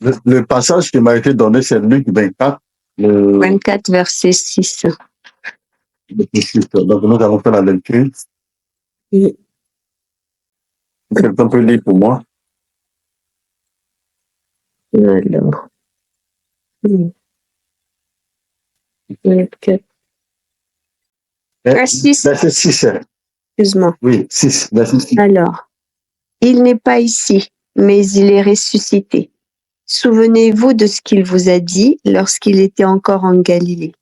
Le passage qui m'a été donné, c'est Luc 24, 24, verset 6. Donc, nous allons faire la lecture. Oui. Quelqu'un peut lire pour moi? Alors. Oui. 24. Verset 6. Excuse-moi. Oui, 6. Verset 6. Alors, il n'est pas ici, mais il est ressuscité. Souvenez-vous de ce qu'il vous a dit lorsqu'il était encore en Galilée.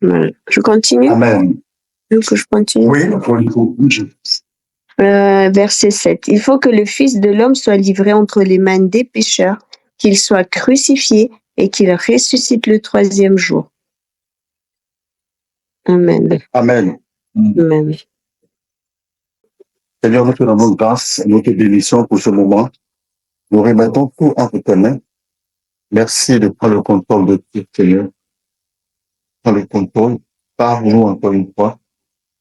Voilà. Je continue? Amen. Donc, je continue. Oui, Verset 7. Il faut que le Fils de l'homme soit livré entre les mains des pécheurs, qu'il soit crucifié et qu'il ressuscite le 3e jour. Amen. Amen. Amen. Seigneur, nous te rendons grâce, nous te bénissons pour ce moment. Nous remettons tout entre tes mains. Merci de prendre le contrôle de tout, Seigneur. Prends le contrôle. Parle-nous encore une fois.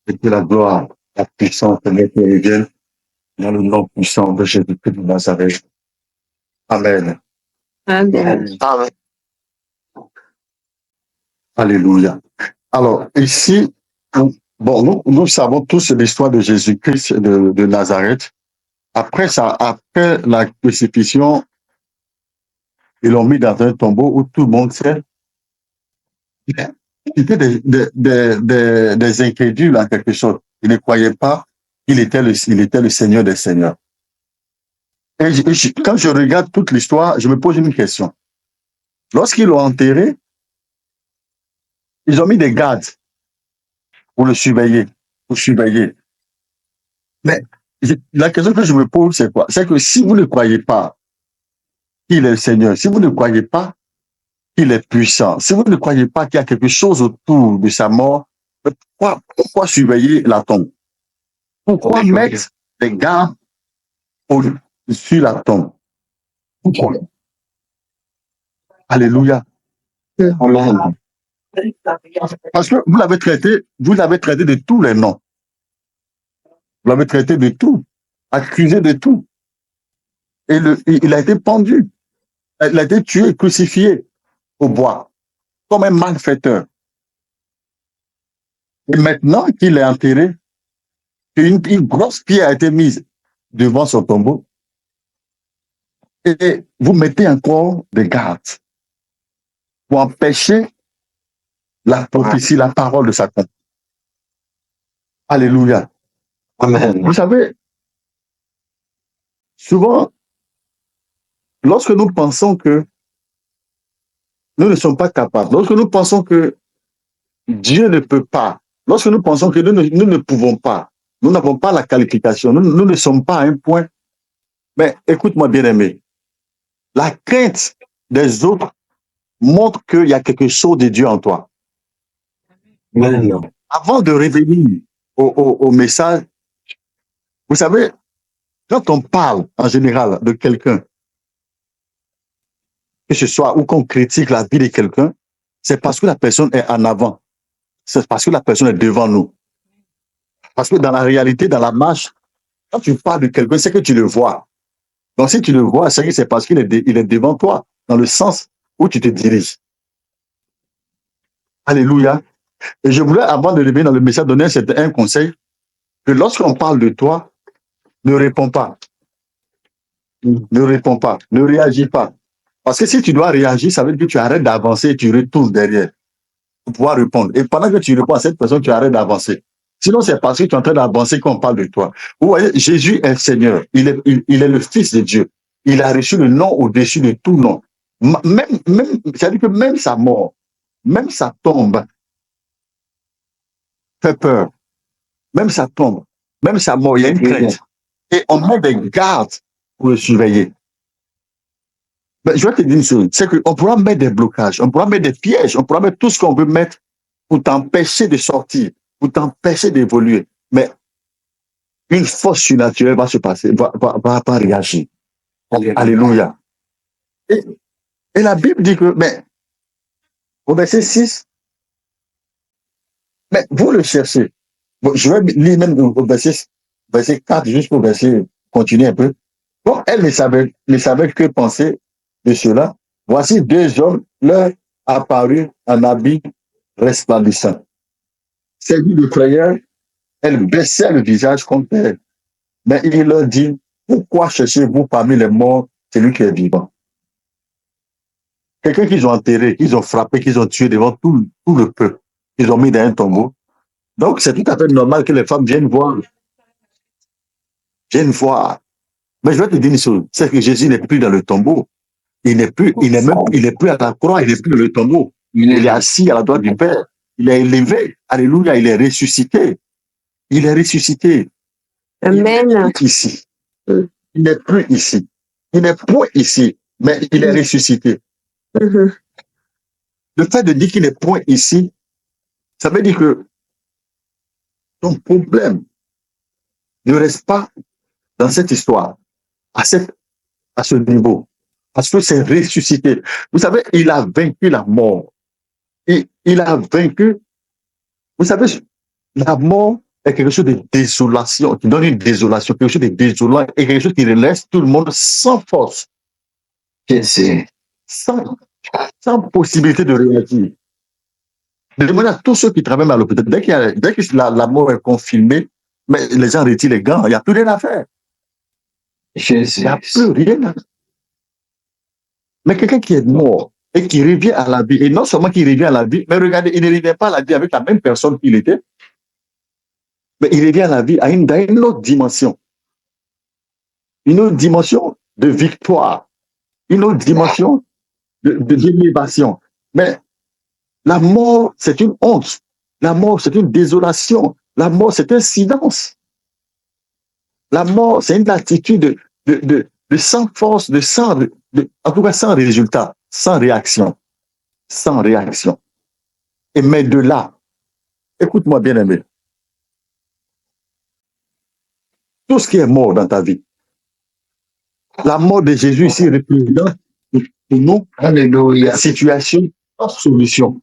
Et que la gloire, la puissance, Seigneur, te revienne dans le nom puissant de Jésus-Christ de Nazareth. Amen. Amen. Amen. Alléluia. Alors, ici, bon, nous savons tous l'histoire de Jésus-Christ de Nazareth. Après la crucifixion, ils l'ont mis dans un tombeau où tout le monde sait. C'était des incrédules en quelque sorte. Ils ne croyaient pas qu'il était le Seigneur des Seigneurs. Et quand je regarde toute l'histoire, je me pose une question. Lorsqu'ils l'ont enterré, ils ont mis des gardes pour le surveiller, Mais la question que je me pose, c'est quoi? C'est que si vous ne croyez pas qu'il est le Seigneur, si vous ne croyez pas qu'il est puissant, si vous ne croyez pas qu'il y a quelque chose autour de sa mort, pourquoi surveiller la tombe? Pourquoi mettre des gardes sur la tombe? Pourquoi? Alléluia. Amen. Parce que vous l'avez traité de tous les noms. Vous l'avez traité de tout, accusé de tout. Et il a été pendu. Il a été tué, crucifié au bois, comme un malfaiteur. Et maintenant qu'il est enterré, une grosse pierre a été mise devant son tombeau. Et vous mettez encore des gardes pour empêcher la prophétie, la parole de Satan. Alléluia. Amen. Vous savez, souvent, lorsque nous pensons que nous ne sommes pas capables, lorsque nous pensons que Dieu ne peut pas, lorsque nous pensons que nous ne pouvons pas, nous n'avons pas la qualification, nous ne sommes pas à un point. Mais écoute-moi, bien-aimé, la crainte des autres montre qu'il y a quelque chose de Dieu en toi. Amen. Avant de revenir au message, vous savez, quand on parle en général de quelqu'un, que ce soit ou qu'on critique la vie de quelqu'un, c'est parce que la personne est en avant. C'est parce que la personne est devant nous. Parce que dans la réalité, dans la marche, quand tu parles de quelqu'un, c'est que tu le vois. Donc si tu le vois, c'est parce qu'il est devant toi, dans le sens où tu te diriges. Alléluia. Et je voulais, avant de revenir dans le message, donner un conseil, que lorsqu'on parle de toi, ne réponds pas. Ne réponds pas. Ne réagis pas. Parce que si tu dois réagir, ça veut dire que tu arrêtes d'avancer et tu retournes derrière pour pouvoir répondre. Et pendant que tu réponds à cette personne, tu arrêtes d'avancer. Sinon, c'est parce que tu es en train d'avancer qu'on parle de toi. Vous voyez, Jésus est Seigneur. Il est le Fils de Dieu. Il a reçu le nom au-dessus de tout nom. C'est-à-dire que même sa mort, même sa tombe fait peur. Même sa tombe, même sa mort, il y a une crainte. Et on met des gardes pour le surveiller. Mais je vais te dire une chose, c'est qu'on pourra mettre des blocages, on pourra mettre des pièges, on pourra mettre tout ce qu'on veut mettre pour t'empêcher de sortir, pour t'empêcher d'évoluer. Mais une force surnaturelle va se passer, va réagir. Alléluia. Et la Bible dit que, mais, au verset 6, mais vous le cherchez. Bon, je vais lire même au verset 4, juste pour continuer un peu. Bon, elle ne savait que penser de cela. Voici deux hommes leur apparus en habit resplendissant. Saisie de frayeur, elle baissait le visage contre elle. Mais il leur dit, pourquoi cherchez-vous parmi les morts celui qui est vivant? Quelqu'un qu'ils ont enterré, qu'ils ont frappé, qu'ils ont tué devant tout le peuple. Ils ont mis dans un tombeau. Donc, c'est tout à fait normal que les femmes viennent voir. Viennent voir. Mais je vais te dire une chose, c'est que Jésus n'est plus dans le tombeau. Il n'est plus, il n'est plus à la croix, il n'est plus dans le tombeau. Il est assis à la droite du Père. Il est élevé. Alléluia, il est ressuscité. Il est ressuscité. Amen. Il n'est plus ici. Il n'est plus ici. Il n'est point ici, mais il est ressuscité. Mhm. Le fait de dire qu'il n'est point ici, ça veut dire que ton problème ne reste pas dans cette histoire, à ce niveau, parce que c'est ressuscité. Vous savez, il a vaincu la mort. Il a vaincu, vous savez, la mort est quelque chose de désolation, qui donne une désolation, quelque chose de désolant et quelque chose qui laisse tout le monde sans force, sans, sans possibilité de réagir. Demandez à tous ceux qui travaillent à l'hôpital, dès que la mort est confirmée, mais les gens retirent les gants, il n'y a plus rien à faire. Il n'y a plus rien à faire. Mais quelqu'un qui est mort et qui revient à la vie, et non seulement qui revient à la vie, mais regardez, il ne revient pas à la vie avec la même personne qu'il était, mais il revient à la vie dans une autre dimension. Une autre dimension de victoire, une autre dimension d'élévation. Mais la mort, c'est une honte. La mort, c'est une désolation. La mort, c'est un silence. La mort, c'est une attitude de sans force, en tout cas sans résultat, sans réaction. Sans réaction. Et mais de là, écoute-moi bien aimé, tout ce qui est mort dans ta vie, la mort de Jésus ici représente pour nous des situations sans solution.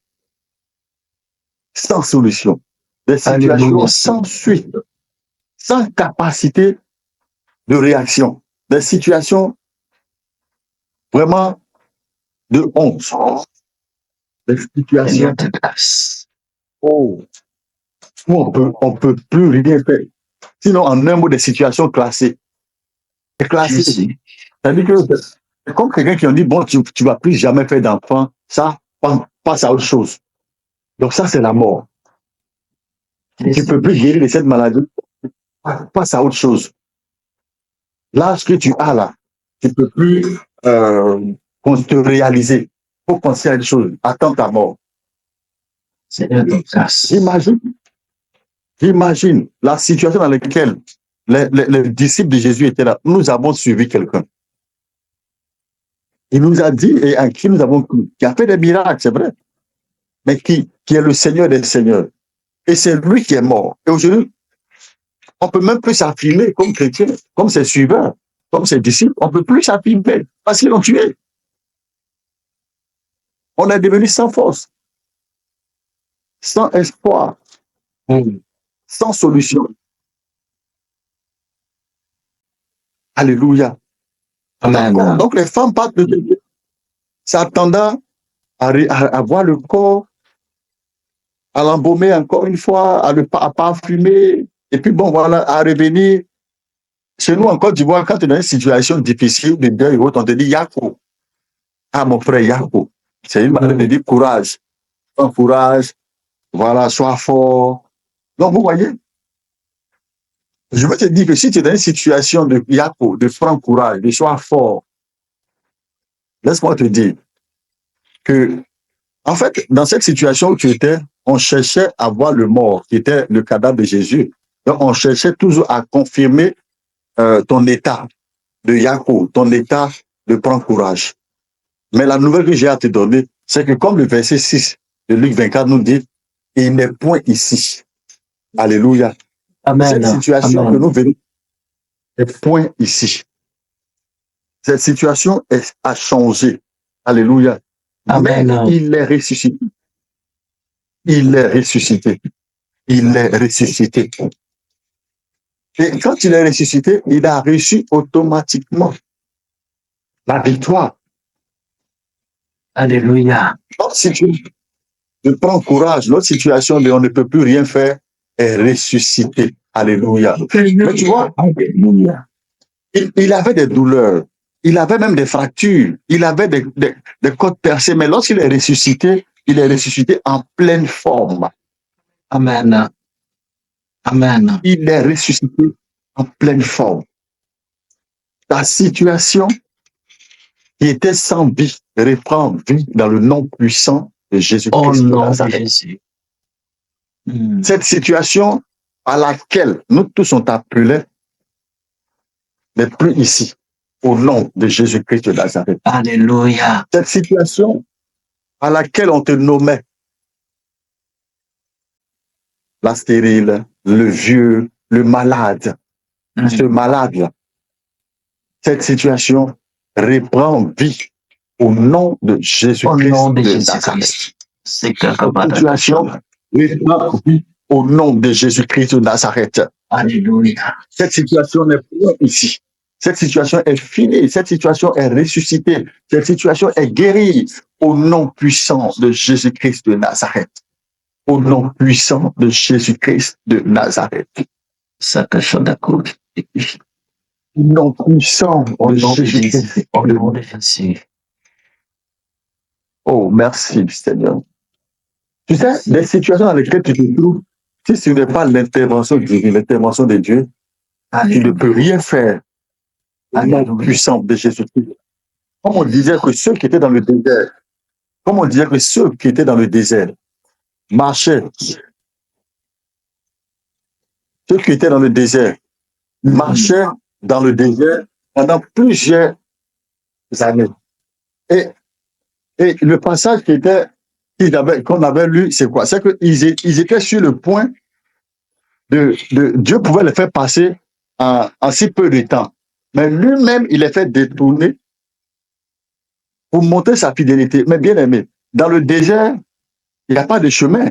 Sans solution. Des situations sans suite, sans capacité de réaction. Des situations vraiment de honte. Des situations où on peut plus rien faire. Sinon, en un mot, des situations classées. Classées. C'est-à-dire que c'est comme quelqu'un qui a dit, bon, tu ne vas plus jamais faire d'enfant, ça, passe à autre chose. Donc ça, c'est la mort. Tu ne peux plus guérir de cette maladie, passe à autre chose. L'âge que tu as là, tu ne peux plus te réaliser. Il faut penser à des choses. Attends ta mort. J'imagine la situation dans laquelle les disciples de Jésus étaient là. Nous avons suivi quelqu'un. Il nous a dit, et en qui nous avons cru, qui a fait des miracles, c'est vrai, mais qui est le Seigneur des Seigneurs. Et c'est lui qui est mort. Et aujourd'hui, on ne peut même plus s'affirmer comme chrétien, comme ses suiveurs, comme ses disciples. On ne peut plus s'affirmer parce qu'ils l'ont tué. On est devenu sans force, sans espoir, sans solution. Alléluia. Amen. Donc les femmes partent de Dieu, s'attendant à voir le corps, à l'embaumer encore une fois, à parfumer, et puis bon, voilà, à revenir. Chez nous, en Côte d'Ivoire, quand tu es dans une situation difficile, de deuil ou autre, on te dit Yako. Ah, mon frère Yako. C'est une manière de dire courage. Prends courage, voilà, sois fort. Donc, vous voyez, je veux te dire que si tu es dans une situation de Yako, de prends courage, de sois fort, laisse-moi te dire que, en fait, dans cette situation où tu étais, on cherchait à voir le mort, qui était le cadavre de Jésus. Donc, on cherchait toujours à confirmer ton état de Yako, ton état de prendre courage. Mais la nouvelle que j'ai à te donner, c'est que comme le verset 6 de Luc 24 nous dit, il n'est point ici. Alléluia. Amen. Cette situation Amen. que nous venons est point ici. Cette situation a changé. Alléluia. Amen. Mais il est ressuscité. Il est ressuscité. Il est ressuscité. Et quand il est ressuscité, il a reçu automatiquement la victoire. Alléluia. Donc, si tu prends courage, notre situation de on ne peut plus rien faire est ressuscitée. Alléluia. Mais tu vois, Alléluia. il avait des douleurs, il avait même des fractures, il avait des côtes percées, mais lorsqu'il est ressuscité en pleine forme. Amen. Amen. Il est ressuscité en pleine forme. Ta situation qui était sans vie reprend vie dans le nom puissant de Au Jésus-Christ de nom de Nazareth. Jésus. Mm. Cette situation à laquelle nous tous sommes appelés n'est plus ici, au nom de Jésus-Christ de Nazareth. Alléluia. Cette situation à laquelle on te nommait la stérile, le vieux, le malade, ce malade-là, cette situation reprend vie au nom de Au Jésus-Christ nom de de Nazareth. Jésus-Christ. C'est Cette que situation reprend vie au nom de Jésus-Christ de Nazareth. Alléluia. Cette situation n'est plus ici. Cette situation est finie. Cette situation est ressuscitée. Cette situation est guérie au nom puissant de Jésus-Christ de Nazareth. Au nom puissant de Jésus-Christ de Nazareth. Ça que je d'accord. Au nom puissant Au de nom de Jésus. Jésus-Christ. Au nom de Jésus. Oh, merci Seigneur. Tu sais, les situations dans lesquelles tu te trouves, si ce n'est pas l'intervention divine, l'intervention de Dieu, tu ne peux rien faire au nom puissant de Jésus-Christ. Comme on disait que ceux qui étaient dans le désert, comme on disait que ceux qui étaient dans le désert marchaient, ceux qui étaient dans le désert marchaient dans le désert pendant plusieurs années. Et le passage qu'on avait lu, c'est quoi? C'est qu'ils étaient sur le point de Dieu pouvait les faire passer en si peu de temps. Mais lui-même, il les fait détourner pour montrer sa fidélité. Mais bien aimé, dans le désert, il n'y a pas de chemin.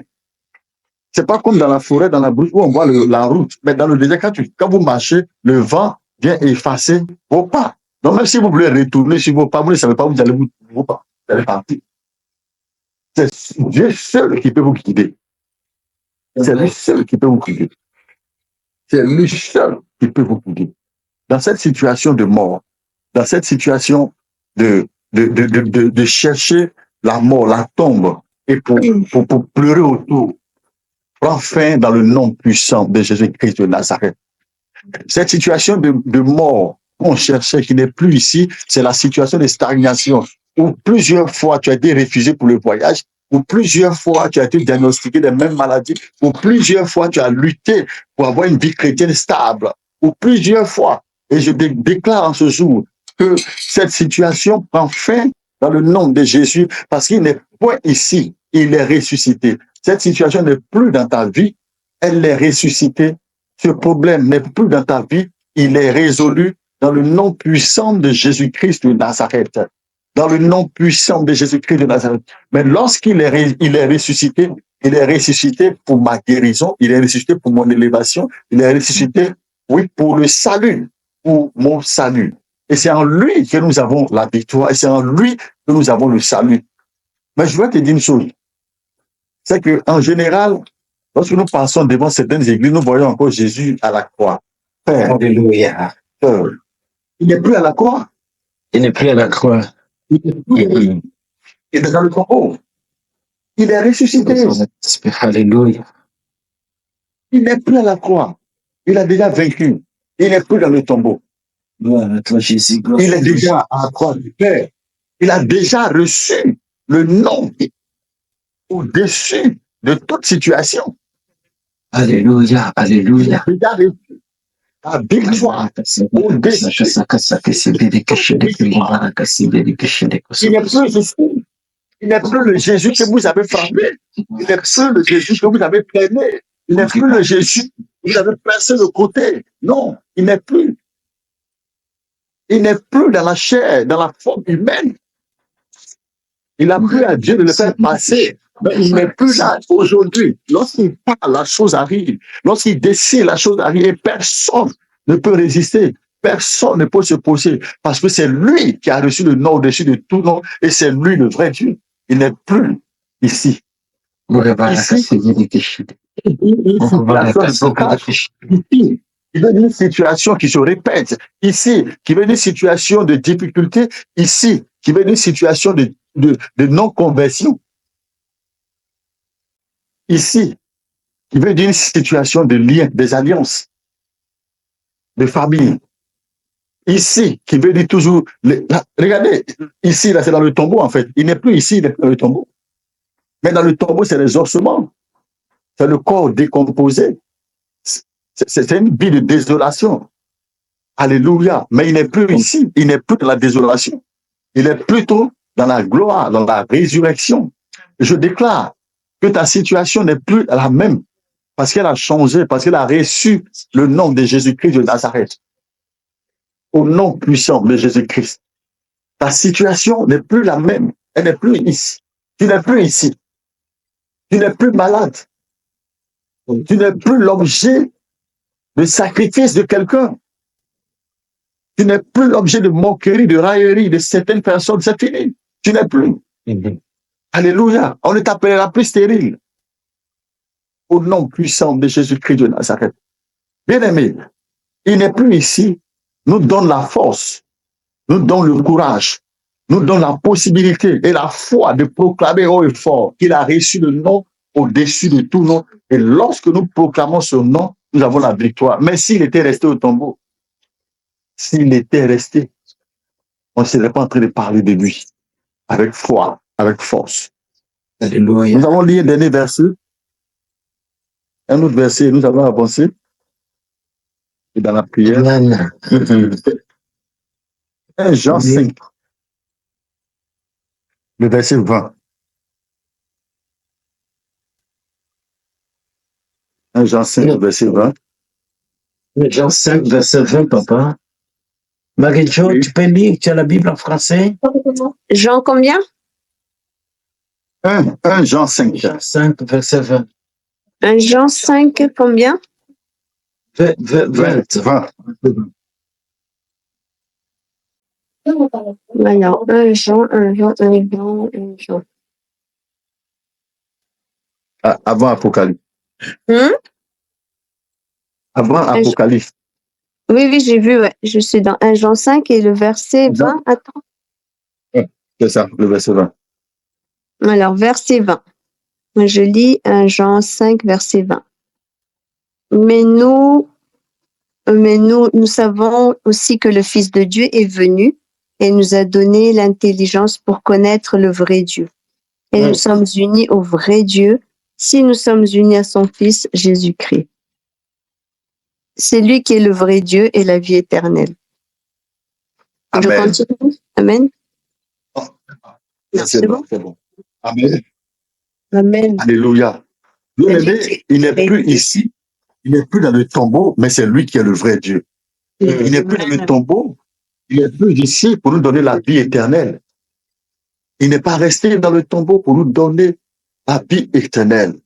C'est pas comme dans la forêt, dans la brousse où on voit la route. Mais dans le désert, quand vous marchez, le vent vient effacer vos pas. Donc même si vous voulez retourner sur vos pas, vous ne savez pas où vous allez vous allez partir. C'est Dieu seul qui peut vous guider. C'est lui seul qui peut vous guider. C'est lui seul qui peut vous guider. Dans cette situation de mort, dans cette situation de chercher la mort, la tombe, et pour pleurer autour, prend fin dans le nom puissant de Jésus-Christ de Nazareth. Cette situation de mort qu'on cherchait, qui n'est plus ici, c'est la situation de stagnation, où plusieurs fois tu as été refusé pour le voyage, où plusieurs fois tu as été diagnostiqué des mêmes maladies, où plusieurs fois tu as lutté pour avoir une vie chrétienne stable, où plusieurs fois, et je déclare en ce jour que cette situation prend fin dans le nom de Jésus, parce qu'il n'est point ici, il est ressuscité. Cette situation n'est plus dans ta vie, elle est ressuscitée. Ce problème n'est plus dans ta vie, il est résolu dans le nom puissant de Jésus-Christ de Nazareth. Dans le nom puissant de Jésus-Christ de Nazareth. Mais lorsqu'il est ressuscité pour ma guérison, il est ressuscité pour mon élévation, il est ressuscité, oui, pour le salut, pour mon salut. Et c'est en lui que nous avons la victoire, et c'est en lui que nous avons le salut. Mais je veux te dire une chose, c'est qu'en général, lorsque nous passons devant certaines églises, nous voyons encore Jésus à la croix. Père, Alléluia. il n'est plus à la croix. Il n'est plus à la croix. Il est dans le tombeau. Il est ressuscité. Alléluia. Il n'est plus à la croix. Il a déjà vaincu. Il n'est plus dans le tombeau. Gloire à toi, Jésus. Il est déjà à la croix du Père. Il a déjà reçu le nom au-dessus de toute situation. Alléluia. Alléluia. Il a reçu la victoire au-dessus. Il n'est plus ici. Il n'est plus le Jésus que vous avez frappé. Il n'est plus le Jésus que vous avez traîné. Il n'est plus le Jésus que vous avez placé de côté. Non, il n'est plus. Il n'est plus dans la chair, dans la forme humaine. Il a plu à Dieu de le faire passer Mais il n'est plus là aujourd'hui. Lorsqu'il parle, la chose arrive. Lorsqu'il décide, la chose arrive. Et personne ne peut résister. Personne ne peut se poser. Parce que c'est lui qui a reçu le nom au-dessus de tout nom. Et c'est lui le vrai Dieu. Il n'est plus ici. Ici, il y a une situation qui se répète. Ici, qui veut une situation de difficulté. Ici, qui veut une situation de non-conversion. Ici, qui veut dire une situation de lien, des alliances, de famille. Ici, qui veut dire toujours... regardez, ici, là, c'est dans le tombeau, en fait. Il n'est plus ici, il est dans le tombeau. Mais dans le tombeau, c'est les ossements. C'est le corps décomposé. C'est une vie de désolation. Alléluia. Mais il n'est plus ici. Il n'est plus dans la désolation. Il est plutôt dans la gloire, dans la résurrection. Je déclare que ta situation n'est plus la même parce qu'elle a changé, parce qu'elle a reçu le nom de Jésus-Christ de Nazareth. Au nom puissant de Jésus-Christ. Ta situation n'est plus la même. Elle n'est plus ici. Tu n'es plus ici. Tu n'es plus malade. Tu n'es plus l'objet de sacrifice de quelqu'un. Tu n'es plus l'objet de moquerie, de raillerie de certaines personnes. C'est fini. Tu n'es plus. Alléluia. On ne t'appellera plus stérile. Au nom puissant de Jésus-Christ de Nazareth. Bien-aimé, il n'est plus ici. Nous donne la force, nous donne le courage, nous donne la possibilité et la foi de proclamer haut et fort qu'il a reçu le nom au-dessus de tout nom. Et lorsque nous proclamons ce nom, nous avons la victoire. Mais s'il était resté au tombeau, s'il était resté, on ne serait pas en train de parler de lui avec foi, avec force. Alléluia. Nous avons lu un dernier verset. Un autre verset, nous allons avancer. Et dans la prière. Amen. 1 Jean 5, le verset 20. 1 Jean 5, le verset 20. Jean 5, verset 20, papa. Marie-Jo, Oui. tu peux lire, tu as la Bible en français? Jean combien? 1 Jean 5. Jean 5, verset 20. 1 Jean 5 combien? 20. 20. Alors, 1 Jean, 1 Jean, 1 Jean, 1 Jean. Avant Apocalypse. Hum? Avant Apocalypse. Oui, oui, j'ai vu, ouais. Je suis dans 1 Jean 5 et le verset 20. Attends. C'est ça, le verset 20. Alors, verset 20. Je lis 1 Jean 5, verset 20. Mais nous savons aussi que le Fils de Dieu est venu et nous a donné l'intelligence pour connaître le vrai Dieu. Et nous sommes unis au vrai Dieu si nous sommes unis à son Fils Jésus-Christ. C'est lui qui est le vrai Dieu et la vie éternelle. Amen. Je continue. Amen. C'est bon, c'est bon. Amen. Amen. Alléluia. Bien-aimé, il n'est plus ici. Il n'est plus dans le tombeau, mais c'est lui qui est le vrai Dieu. Il n'est plus dans le tombeau. Il n'est plus ici pour nous donner la vie éternelle. Il n'est pas resté dans le tombeau pour nous donner la vie éternelle.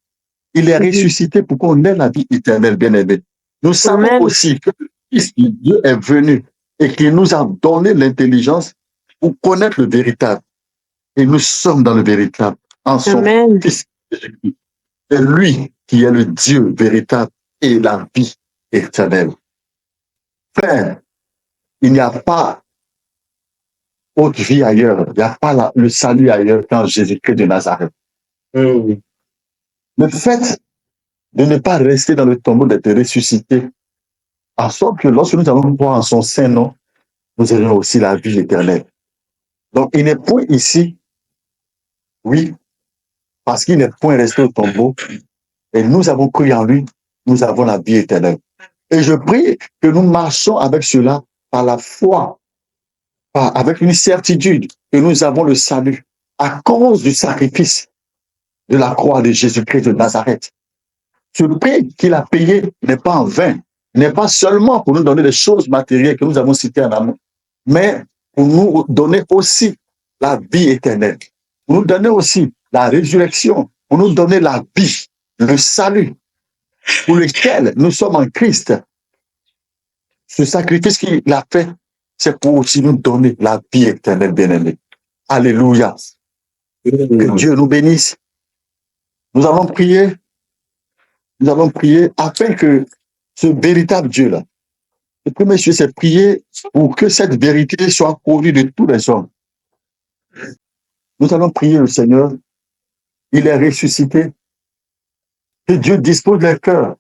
Il est ressuscité pour qu'on ait la vie éternelle, bien-aimé. Nous savons Amen. aussi que le Fils de Dieu est venu et qu'il nous a donné l'intelligence pour connaître le véritable. Et nous sommes dans le véritable, en son Amen. Fils Jésus-Christ. C'est lui qui est le Dieu véritable et la vie éternelle. Frère, il n'y a pas autre vie ailleurs. Il n'y a pas le salut ailleurs qu'en Jésus-Christ de Nazareth. Le fait de ne pas rester dans le tombeau, d'être ressuscité, en sorte que lorsque nous allons croire en son saint nom, nous aurons aussi la vie éternelle. Donc, il n'est point ici, oui, parce qu'il n'est point resté au tombeau, et nous avons cru en lui, nous avons la vie éternelle. Et je prie que nous marchons avec cela par la foi, avec une certitude que nous avons le salut à cause du sacrifice de la croix de Jésus-Christ de Nazareth. Ce prix qu'il a payé n'est pas en vain, n'est pas seulement pour nous donner des choses matérielles que nous avons citées en amont, mais pour nous donner aussi la vie éternelle, pour nous donner aussi la résurrection pour nous donner la vie, le salut, pour lequel nous sommes en Christ. Ce sacrifice qu'il a fait, c'est pour aussi nous donner la vie éternelle, bien-aimés. Alléluia. Que Dieu nous bénisse. Nous allons prier afin que ce véritable Dieu-là, le premier chose, c'est prier pour que cette vérité soit connue de tous les hommes. Nous allons prier le Seigneur. Il est ressuscité. Que Dieu dispose les cœurs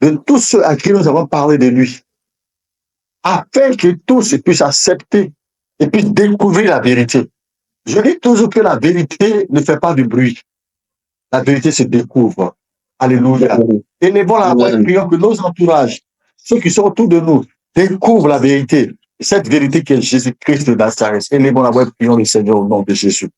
de tous ceux à qui nous avons parlé de lui, afin que tous puissent accepter et puissent découvrir la vérité. Je dis toujours que la vérité ne fait pas de bruit. La vérité se découvre. Alléluia. Élevons la voix et prions que nos entourages, ceux qui sont autour de nous, découvrent la vérité. Cette vérité qui est Jésus-Christ de Nazareth. Élevons la voix et prions le Seigneur au nom de Jésus.